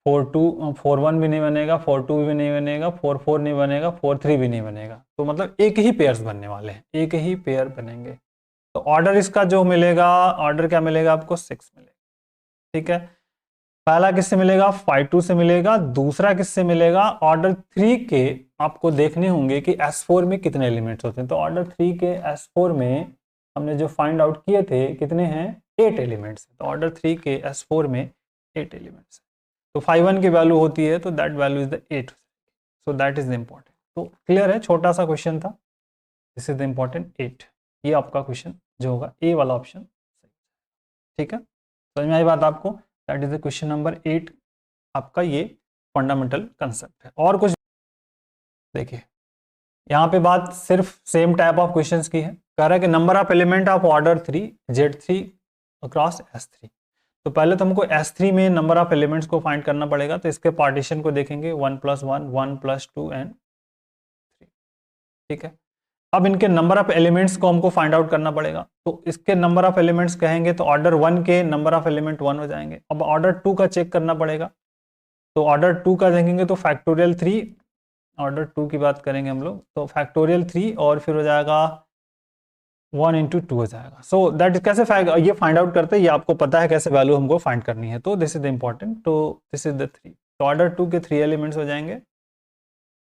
4 2 4 1 भी नहीं बनेगा, 4 2 भी नहीं बनेगा, 4 4 नहीं बनेगा, 4 3 भी नहीं बनेगा। तो मतलब एक ही पेयर्स बनने वाले हैं, एक ही पेयर बनेंगे। तो ऑर्डर इसका जो मिलेगा, ऑर्डर क्या मिलेगा आपको? 6 मिलेगा, ठीक है। पहला किससे मिलेगा? 5 2 से मिलेगा। दूसरा किससे मिलेगा? ऑर्डर 3 के आपको देखने होंगे कि S4 में कितने एलिमेंट्स होते हैं। तो ऑर्डर 3 के S4 में हमने जो फाइंड आउट किए थे कितने हैं? 8 एलिमेंट्स। तो ऑर्डर 3 के S4 में 8 एलिमेंट्स। तो 5 1 की वैल्यू होती है, तो that value is the 8। So that is the important. तो क्लियर है, छोटा सा क्वेश्चन था। This is the important 8। ये आपका क्वेश्चन जो होगा ए वाला ऑप्शन, ठीक है। समझ में आई बात आपको? That is the question number 8, आपका ये फंडामेंटल कंसेप्ट है। और कुछ देखिए, यहाँ पे बात सिर्फ सेम टाइप ऑफ क्वेश्चंस की है। कह रहा है कि number of element of order 3 Z3 across S3। तो पहले तो हमको S3 में नंबर ऑफ एलिमेंट्स को फाइंड करना पड़ेगा। तो इसके पार्टीशन को देखेंगे 1 + 1 1 + 2 एंड 3, ठीक है। अब इनके नंबर ऑफ एलिमेंट्स को हमको फाइंड आउट करना पड़ेगा। तो इसके नंबर ऑफ एलिमेंट्स कहेंगे तो ऑर्डर 1 के नंबर ऑफ एलिमेंट 1 हो जाएंगे। अब ऑर्डर 2 का चेक करना पड़ेगा। तो ऑर्डर 2 का देखेंगे तो फैक्टोरियल 3, ऑर्डर 2 की बात करेंगे हम लोग, तो फैक्टोरियल 3 और फिर हो जाएगा 1 × 2 हो जाएगा। सो दैट कैसे ये फाइंड आउट करते हैं, ये आपको पता है कैसे वैल्यू हमको फाइंड करनी है। तो दिस इज द इम्पोर्टेंट। तो दिस इज द 3। तो ऑर्डर 2 के 3 एलिमेंट्स हो जाएंगे,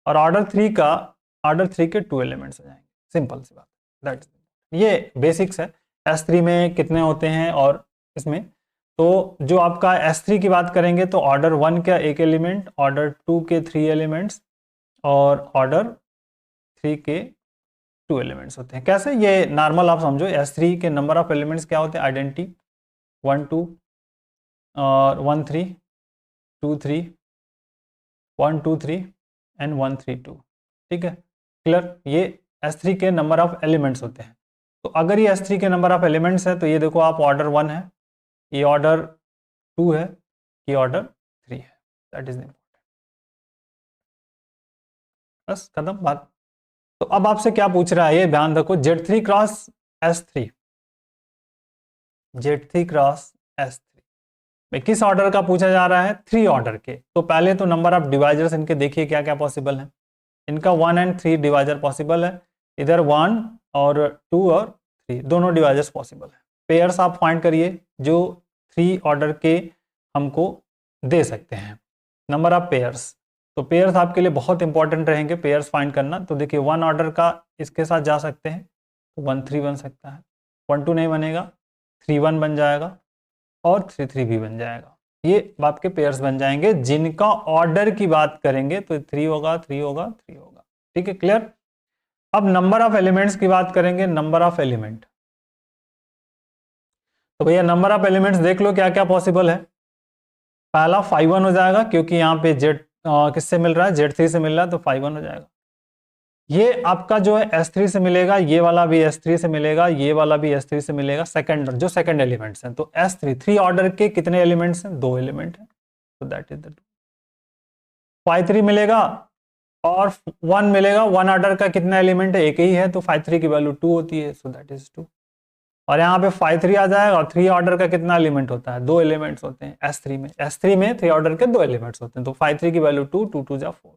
और ऑर्डर 3 के 2 एलिमेंट्स हो जाएंगे। सिंपल सी बात, दैट ये बेसिक्स है। S3 में कितने होते हैं, और इसमें तो जो आपका S3 की बात करेंगे तो ऑर्डर 1 का एक एलिमेंट, ऑर्डर 2 के 3 एलिमेंट्स, और ऑर्डर 3 के 2 एलिमेंट्स होते हैं। कैसे? ये नॉर्मल आप समझो, S3 के नंबर ऑफ एलिमेंट्स क्या होते हैं? आइडेंटिटी 1 2 और 1 3 2 3 1 2 3 एंड 1 3 2, ठीक है। क्लियर? ये S3 के नंबर ऑफ एलिमेंट्स होते हैं। तो अगर ये S3 के नंबर ऑफ एलिमेंट्स है तो ये देखो आप ऑर्डर 1 है, ये ऑर्डर 2 है, ये ऑर्डर 3 है। That is important. बस खत्म बात। तो अब आपसे क्या पूछ रहा है ये ध्यान रखो, Z3 cross S3, Z3 cross S3 में किस ऑर्डर का पूछा जा रहा है? 3 ऑर्डर के। तो पहले तो नंबर ऑफ डिवाइजर्स इनके देखिए क्या क्या पॉसिबल है। इनका 1 and 3 डिवाइजर पॉसिबल है, इधर 1 और 2 और 3 दोनों डिवाइजर्स पॉसिबल है। पेयर्स आप फाइंड करिए जो 3 ऑर्डर के हमको दे सकते हैं, नंबर ऑफ पेयर्स। तो पेयर्स आपके लिए बहुत इंपॉर्टेंट रहेंगे पेयर्स फाइंड करना। तो देखिए 1 ऑर्डर का इसके साथ जा सकते हैं, तो 1 3 बन सकता है, 1 2 नहीं बनेगा, 3 1 बन जाएगा और 3 3 भी बन जाएगा। ये आपके पेयर्स बन जाएंगे जिनका ऑर्डर की बात करेंगे तो 3 होगा 3 होगा 3 होगा। ठीक है, क्लियर। अब नंबर ऑफ एलिमेंट्स की बात करेंगे, नंबर ऑफ एलिमेंट। तो भैया नंबर ऑफ एलिमेंट्स देख लो क्या क्या पॉसिबल है। पहला 5 1 हो जाएगा क्योंकि यहाँ पे Z किससे मिल रहा है? Z3 से मिल रहा है, तो 5 1 हो जाएगा। ये आपका जो है S3 से मिलेगा, ये वाला भी S3 से मिलेगा, ये वाला भी S3 से मिलेगा, सेकंड एलिमेंट्स हैं। तो S3 3 ऑर्डर के कितने एलिमेंट्स हैं? 2 एलिमेंट हैं, तो दैट इज द 5 3 मिलेगा और 1 मिलेगा। 1 ऑर्डर का कितना एलिमेंट है? एक ही है, तो 5 3 की वैल्यू 2 होती है, सो दैट इज 2। और यहाँ पे 5 3 आ जाएगा और 3 ऑर्डर का कितना एलिमेंट होता है? 2 एलिमेंट्स होते हैं S3 में 3 ऑर्डर के 2 एलिमेंट्स होते हैं। तो 5 3 की वैल्यू 2, 2 2 जा 4,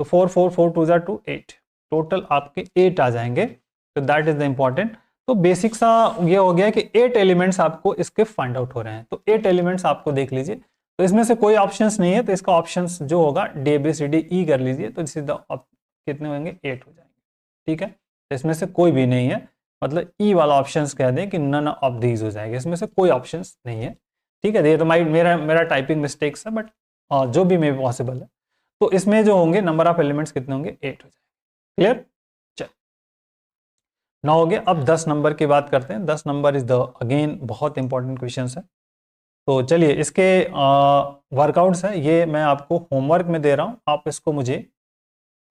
तो 4 4 4 2 जा 2 8, टोटल आपके 8 आ जाएंगे। तो दैट इज द इम्पॉर्टेंट। तो बेसिक सा ये हो गया कि 8 एलिमेंट्स आपको इसके फाइंड आउट हो रहे हैं। तो 8 एलिमेंट्स आपको देख लीजिए। तो इसमें से कोई ऑप्शंस नहीं है, तो इसका ऑप्शंस जो होगा DABCDE कर लीजिए, तो सीधा कितने होंगे? 8 हो जाएंगे। ठीक है, तो इसमें से कोई भी नहीं है, मतलब ई वाला ऑप्शंस कह दें कि नन ऑफ दीज हो जाएगा, इसमें से कोई ऑप्शंस नहीं है। ठीक है, ये तो मेरा टाइपिंग मिस्टेक्स है, बट जो भी मे पॉसिबल है। तो इसमें जो होंगे नंबर ऑफ एलिमेंट्स कितने होंगे? 8 हो जाएंगे। क्लियर? चल 9 हो गए। अब 10 नंबर की बात करते हैं। 10 नंबर इज द अगेन बहुत इंपॉर्टेंट क्वेश्चन है। तो चलिए इसके वर्कआउट्स है, ये मैं आपको होमवर्क में दे रहा हूँ। आप इसको मुझे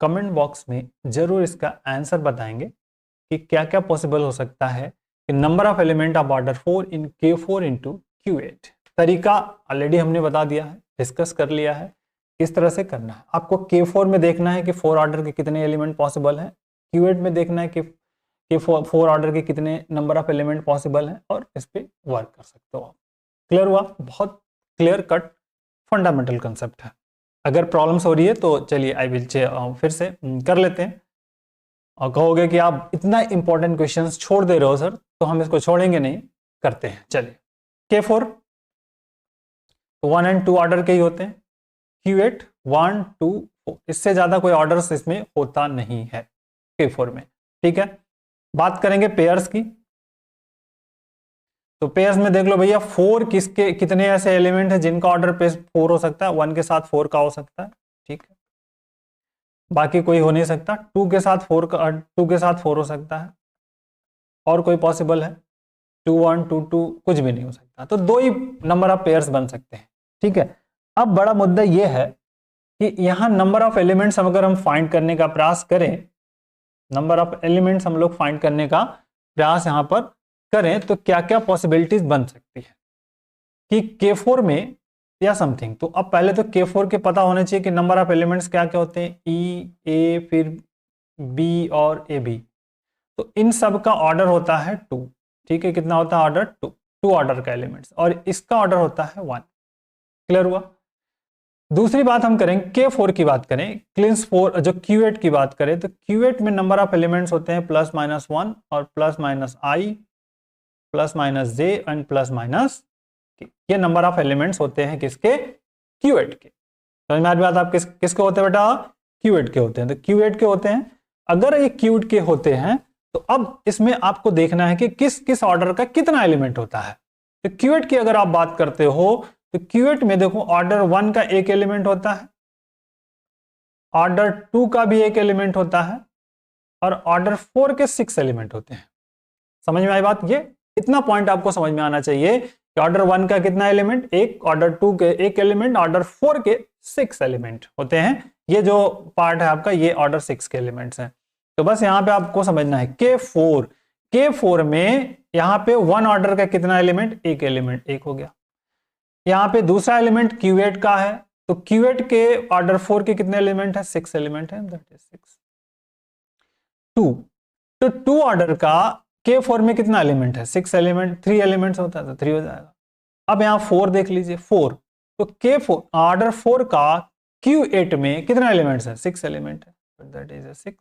कमेंट बॉक्स में जरूर इसका आंसर बताएंगे कि क्या क्या पॉसिबल हो सकता है कि number of element of order 4 in K4 into Q8। तरीका ऑलरेडी हमने बता दिया है, डिस्कस कर लिया है किस तरह से करना है। आपको K4 में देखना है कि 4 ऑर्डर के कितने एलिमेंट पॉसिबल हैं, Q8 में देखना है कि फोर ऑर्डर के कितने नंबर ऑफ एलिमेंट पॉसिबल हैं, और इस पर वर्क कर सकते हो आप। क्लियर हुआ? बहुत क्लियर कट फंडामेंटल कंसेप्ट है। अगर प्रॉब्लम्स हो रही है तो चलिए आई विल फिर से कर लेते हैं। और कहोगे कि आप इतना इंपॉर्टेंट क्वेश्चंस छोड़ दे रहे हो सर, तो हम इसको छोड़ेंगे नहीं, करते हैं। चलिए K4 1 and 2 ऑर्डर के ही होते हैं, Q8 1 2 4, इससे ज्यादा कोई ऑर्डर्स इसमें होता नहीं है K4 में। ठीक है, बात करेंगे पेयर्स की। तो पेयर्स में देख लो भैया 4 किसके कितने ऐसे एलिमेंट है जिनका ऑर्डर पे 4 हो सकता है? 1 के साथ 4 का हो सकता है। ठीक है, बाकी कोई हो नहीं सकता। 2 के साथ 4 का 2 के साथ 4 हो सकता है, और कोई पॉसिबल है? 2 1 2 2 कुछ भी नहीं हो सकता। तो 2 ही नंबर ऑफ पेयर्स बन सकते हैं। ठीक है, अब बड़ा मुद्दा यह है कि यहां नंबर ऑफ एलिमेंट्स अगर हम फाइंड करने का प्रयास करें, नंबर ऑफ एलिमेंट्स हम लोग फाइंड करने का प्रयास यहां पर करें, तो क्या क्या पॉसिबिलिटीज बन सकती है कि K4 में या समथिंग। तो अब पहले तो K4 के पता होने चाहिए कि नंबर ऑफ एलिमेंट्स क्या क्या होते हैं, E A फिर B और AB। तो इन सब का ऑर्डर होता है 2। ठीक है, कितना होता है ऑर्डर? 2 ऑर्डर का एलिमेंट्स, और इसका ऑर्डर होता है 1। क्लियर हुआ? दूसरी बात हम करें K4 की बात करें, क्लिंस 4 जो Q8 की बात करें, तो Q8 में नंबर ऑफ एलिमेंट्स होते हैं +-1 और +-I +-J एंड +-K। ये नंबर ऑफ एलिमेंट्स होते हैं किसके? Q8 के। समझ में आ रही बात? आप किसके होते हैं बेटा? Q8 के होते हैं। तो Q8 के होते हैं। अगर ये Q8 के होते हैं तो अब इसमें आपको देखना है कि किस किस ऑर्डर का कितना एलिमेंट होता है। तो Q8 की अगर आप बात करते हो तो Q8 में देखो ऑर्डर 1 का एक एलिमेंट होता है, ऑर्डर 2 का भी एक एलिमेंट होता है, और ऑर्डर 4 के 6 एलिमेंट होते हैं। समझ में आई बात? ये इतना पॉइंट आपको समझ में आना चाहिए कि ऑर्डर 1 का कितना एलिमेंट? एक, ऑर्डर 2 के एक एलिमेंट, ऑर्डर 4 के 6 एलिमेंट होते हैं। ये जो पार्ट है आपका, ये ऑर्डर 6 के एलिमेंट्स हैं। तो तो बस यहाँ पे आपको समझना है K4 में यहाँ पे 1 ऑर्डर का कितना एलिमेंट, एक एलिमेंट, एक हो गया। यहाँ पे दूसरा एलिमेंट Q8 का है, तो Q8 के ऑर्डर 4 के कितने एलिमेंट है, 6 एलिमेंट है, दैट इज 6। 2, तो 2 ऑर्डर का K4 में कितना एलिमेंट है, 6 एलिमेंट, 3 एलिमेंट्स होता है तो 3 हो जाएगा। अब यहाँ 4 देख लीजिए, 4, तो K4 ऑर्डर 4 का Q8 में कितना एलिमेंट्स है, 6 एलिमेंट है, दैट इज 6,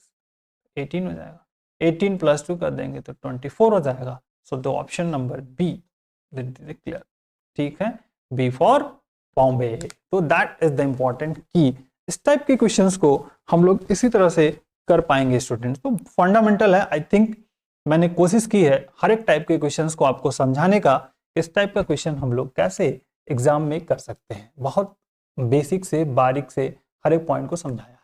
18 हो जाएगा। 18 + 2 कर देंगे तो 24 हो जाएगा। So the option number B clear, ठीक है, बी फॉर बॉम्बे। तो दैट इज द इंपॉर्टेंट की। इस टाइप के क्वेश्चंस को हम लोग इसी तरह से कर पाएंगे स्टूडेंट्स। तो फंडामेंटल है, आई थिंक मैंने कोशिश की है हर एक टाइप के क्वेश्चंस को आपको समझाने का। इस टाइप का क्वेश्चन हम लोग कैसे एग्जाम में कर सकते हैं, बहुत बेसिक से बारीक से हर एक पॉइंट को समझाया है।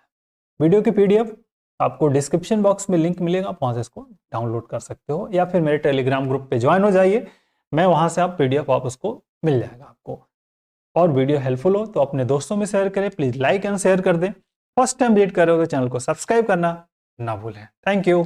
वीडियो की पीडीएफ आपको डिस्क्रिप्शन बॉक्स में लिंक मिलेगा, वहां से इसको डाउनलोड कर सकते हो, या फिर मेरे टेलीग्राम ग्रुप पे ज्वाइन हो जाइए, मैं वहां से आप पीडीएफ आप उसको मिल जाएगा आपको। और वीडियो हेल्पफुल हो तो अपने दोस्तों में शेयर करें, प्लीज लाइक एंड शेयर कर दें। फर्स्ट टाइम विजिट कर रहे हो तो चैनल को सब्सक्राइब करना ना भूलें। Thank you.